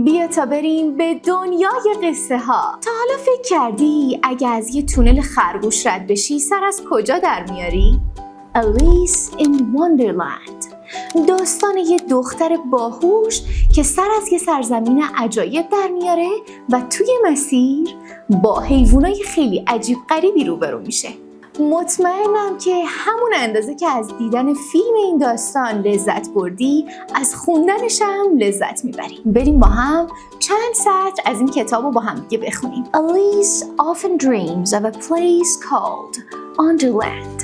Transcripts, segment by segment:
بیا تا بریم به دنیای قصه ها. تا حالا فکر کردی اگه از یه تونل خرگوش رد بشی سر از کجا در میاری؟ Alice in Wonderland، داستان یه دختر باهوش که سر از یه سرزمین عجایب در میاره و توی مسیر با حیوانای خیلی عجیب غریبی روبرو میشه. مطمئنم که همون اندازه که از دیدن فیلم این داستان لذت بردی، از خوندنش هم لذت میبری. بریم با هم چند سطر از این کتاب رو با هم دیگه بخونیم. Alice often dreams of a place called Wonderland,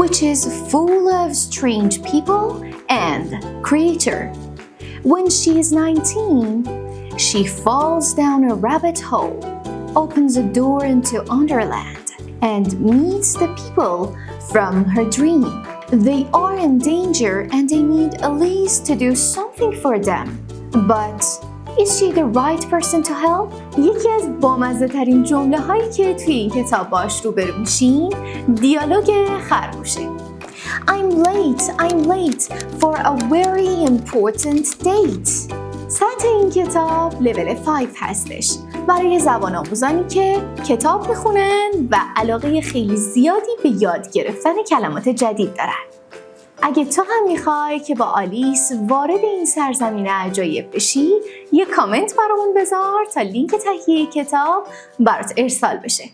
which is full of strange people and creatures. When she is 19, she falls down a rabbit hole, opens a door into Wonderland, and meets the people from her dream. They are in danger and they need Alice to do something for them. But is she the right person to help? یکی از بامزه ترین جمله هایی که توی این کتاب باش روبرو میشین دیالوگ خرگوشه. I'm late for a very important date. سطح این کتاب لول 5 هستش برای زبان آموزانی که کتاب میخونن و علاقه خیلی زیادی به یاد گرفتن کلمات جدید دارن. اگه تو هم میخوای که با آلیس وارد این سرزمین عجایب بشی، یه کامنت برامون بذار تا لینک تهیه کتاب برات ارسال بشه.